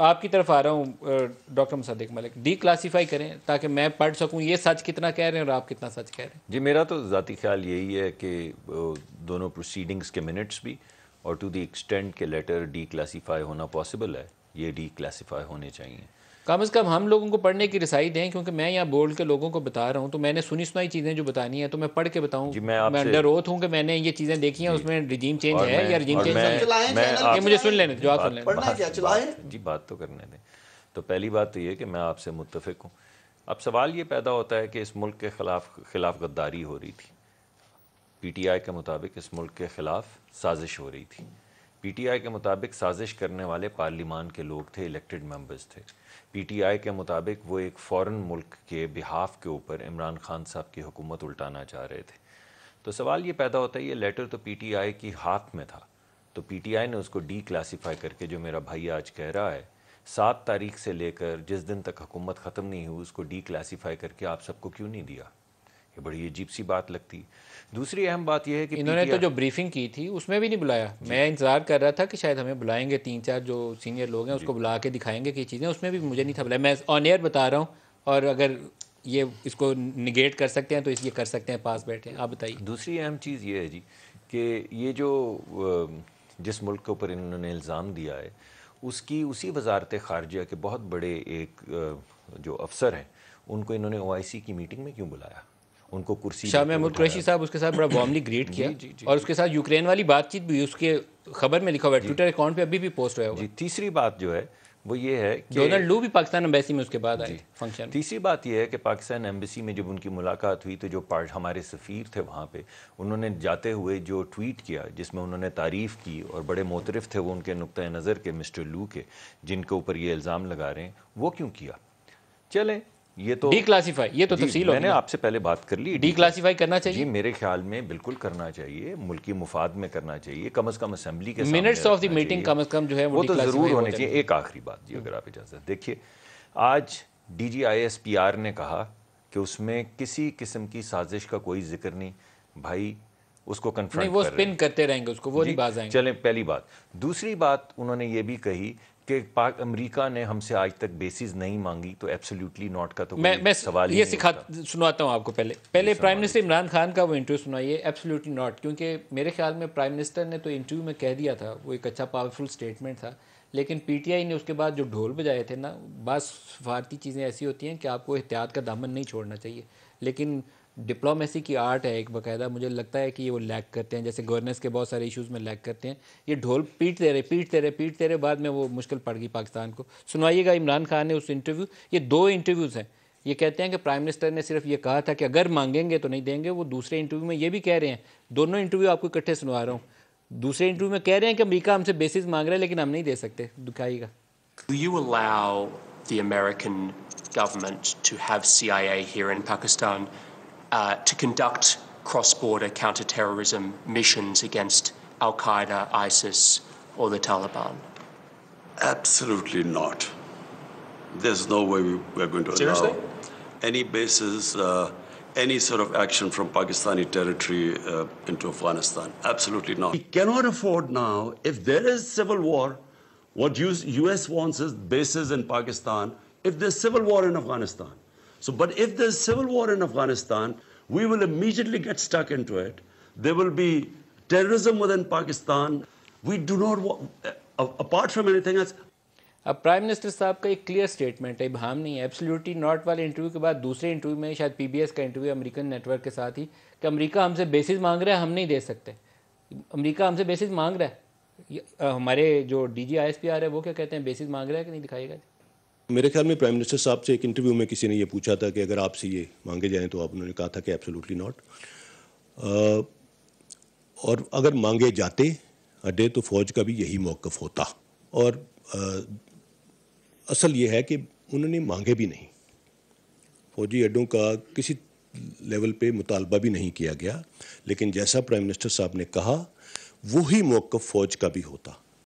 آپ کی طرف آ رہا ہوں ڈاکٹر مصدق ملک، ڈی کلاسیفائی کریں تاکہ میں پڑھ سکوں یہ سچ کتنا کہہ رہے ہیں اور آپ کتنا سچ کہہ رہے ہیں. جی میرا تو ذاتی خیال یہی ہے کہ دونوں پروسیڈنگز کے منٹس بھی اور ٹو دی ایکسٹینٹ کہ لیٹر ڈی کلاسیفائی ہونا پاسبل ہے یہ ڈی کلاسیفائی ہونے چاہیے. کم از کم ہم لوگوں کو پڑھنے کی رسائی دیں، کیونکہ میں یہاں بول کے لوگوں کو بتا رہا ہوں تو میں نے سنی سنائی چیزیں جو بتانی ہیں تو میں پڑھ کے بتاؤں. میں انڈر اوتھ ہوں کہ میں نے یہ چیزیں دیکھی ہیں، اس میں رجیم چینج ہے یا رجیم چینج نہیں ہے. یہ مجھے سن لینے جو آپ سن لیں. جی بات تو کرنے دیں. تو پہلی بات تو یہ کہ میں آپ سے متفق ہوں. اب سوال یہ پیدا ہوتا ہے کہ اس ملک کے خلاف غداری ہو رہی تھی. پی ٹی آئی کے مطابق اس ملک کے خلاف سازش ہو رہی تھی. پی ٹی آئی کے مطابق سازش کرنے والے پارلیمان کے لوگ تھے، الیکٹڈ ممبرز تھے. پی ٹی آئی کے مطابق وہ ایک فورن ملک کے بہاف کے اوپر عمران خان صاحب کی حکومت الٹانا چاہ رہے تھے. تو سوال یہ پیدا ہوتا ہے یہ لیٹر تو پی ٹی آئی کی ہاتھ میں تھا، تو پی ٹی آئی نے اس کو ڈی کلاسیفائی کر کے جو میرا بھائی آج کہہ رہا ہے 7 تاریخ سے لے کر جس دن تک حکومت ختم نہیں ہوئی اس کو ڈی کلاسیفائی کر کے آپ سب کو کیوں نہیں دیا؟ یہ بڑی عجیب سی بات لگتی. دوسری اہم بات یہ ہے کہ انہوں نے تو جو بریفنگ کی تھی اس میں بھی نہیں بلایا. میں انتظار کر رہا تھا کہ شاید ہمیں بلائیں گے، 3-4 جو سینئر لوگ ہیں اس کو بلا کے دکھائیں گے کہ یہ چیزیں، اس میں بھی مجھے نہیں تھا بلایا. میں آن ایئر بتا رہا ہوں، اور اگر یہ اس کو نگیٹ کر سکتے ہیں تو اس یہ کر سکتے ہیں، پاس بیٹھے. آپ بتائیے. دوسری اہم چیز یہ ہے جی کہ یہ جو جس ملک کے اوپر انہوں نے الزام دیا ہے اسی وزارت خارجہ کے بہت بڑے ایک جو افسر ہیں ان کو انہوں نے OIC کی میٹنگ میں کیوں بلایا؟ ان کو کرسی شاہ محمود قریشی صاحب اس کے ساتھ بڑا وارملی گریٹ کیا، اور اس کے ساتھ یوکرین والی بات چیت بھی اس کے خبر میں لکھا ہوا ہے، ٹویٹر اکاؤنٹ پہ ابھی بھی پوسٹ ہوا ہے. جی تیسری بات جو ہے وہ یہ ہے کہ ڈونلڈ لو بھی پاکستان ایمبیسی میں اس کے بعد آئے فنکشن. تیسری بات یہ ہے کہ پاکستان ایمبیسی میں جب ان کی ملاقات ہوئی تو جو ہمارے سفیر تھے وہاں پہ انہوں نے جاتے ہوئے جو ٹویٹ کیا جس میں انہوں نے تعریف کی، اور بڑے معترف تھے وہ ان کے نقطۂ نظر کے مسٹر لو کے جن کے اوپر یہ الزام لگا رہے ہیں. وہ کیوں کیا؟ چلیں یہ تو ڈی کلاسیفائی، یہ تو تفصیل میں نے آپ سے پہلے بات کر لی. ڈی کلاسیفائی کرنا چاہیے جی میرے خیال میں بالکل کرنا چاہیے، ملکی مفاد میں کرنا چاہیے، کم از کم اسمبلی کے منٹس آف دی میٹنگ کم از کم جو ہے وہ تو ضرور ہونے چاہیے. ایک آخری بات جی اگر آپ اجازت دیکھیے، آج DGISPR نے کہا کہ اس میں کسی قسم کی سازش کا کوئی ذکر نہیں. بھائی اس کو کنفرنٹ نہیں، وہ سپن کرتے رہیں گے اس کو، وہ نہیں باز آئیں گے. چلیں پہلی بات. دوسری بات انہوں نے یہ بھی کہی کہ امریکہ نے ہم سے آج تک بیسز نہیں مانگی، تو ایبسلیوٹلی ناٹ کا تو میں سوال ہی نہیں یہ سنواتا ہوں آپ کو. پہلے پرائم منسٹر عمران خان کا وہ انٹرویو سنائیے. ایبسلیوٹلی ناٹ، کیونکہ میرے خیال میں پرائم منسٹر نے تو انٹرویو میں کہہ دیا تھا، وہ ایک اچھا پاورفل سٹیٹمنٹ تھا، لیکن پی ٹی آئی نے اس کے بعد جو ڈھول بجائے تھے نا، بعض سفارتی چیزیں ایسی ہوتی ہیں کہ آپ کو احتیاط کا دامن نہیں چھوڑنا چاہیے. لیکن ڈپلومیسی کی آرٹ ہے ایک باقاعدہ، مجھے لگتا ہے کہ یہ وہ لیک کرتے ہیں، جیسے گورننس کے بہت سارے ایشوز میں لیک کرتے ہیں. یہ ڈھول پیٹتے رہے بعد میں وہ مشکل پڑ گئی پاکستان کو. سنوائیے گا عمران خان نے اس انٹرویو، یہ 2 انٹرویوز ہیں. یہ کہتے ہیں کہ پرائم منسٹر نے صرف یہ کہا تھا کہ اگر مانگیں گے تو نہیں دیں گے. وہ دوسرے انٹرویو میں یہ بھی کہہ رہے ہیں، دونوں انٹرویو آپ کو اکٹھے سنوا رہا ہوں. دوسرے انٹرویو میں کہہ رہے ہیں کہ امریکہ ہم سے بیسز مانگ رہا ہے لیکن ہم نہیں دے سکتے. دکھائیے گا. Do you allow the American government to have CIA here in Pakistan to conduct cross-border counter-terrorism missions against Al-Qaeda, ISIS, or the Taliban? Absolutely not. There's no way we're going to allow any bases, any sort of action from Pakistani territory into Afghanistan. Absolutely not. We cannot afford now, if there is civil war, what US wants is bases in Pakistan if there's civil war in Afghanistan. So, but if there's civil war in Afghanistan, we will immediately get stuck into it. There will be terrorism within Pakistan. We do not want, apart from anything else. اب prime minister صاحب کا ایک clear statement ہے، ابہام نہیں ہے. Absolutely not والے interview کے بعد دوسرے انٹرویو میں، شاید PBS کا انٹرویو امریکن نیٹ ورک کے ساتھ ہی، کہ امریکہ ہم سے بیسز مانگ رہا ہے، ہم نہیں دے سکتے. امریکہ ہم سے بیسز مانگ رہا ہے. ہمارے جو DGISPR ہے وہ کیا کہتے ہیں، بیسز مانگ رہا ہے کہ نہیں؟ دکھائیے گا. میرے خیال میں پرائم منسٹر صاحب سے ایک انٹرویو میں کسی نے یہ پوچھا تھا کہ اگر آپ سے یہ مانگے جائیں تو آپ، انہوں نے کہا تھا کہ ایبسلیوٹلی ناٹ. اور اگر مانگے جاتے اڈے تو فوج کا بھی یہی موقف ہوتا. اور اصل یہ ہے کہ انہوں نے مانگے بھی نہیں. فوجی اڈوں کا کسی لیول پہ مطالبہ بھی نہیں کیا گیا، لیکن جیسا پرائم منسٹر صاحب نے کہا وہی موقف فوج کا بھی ہوتا.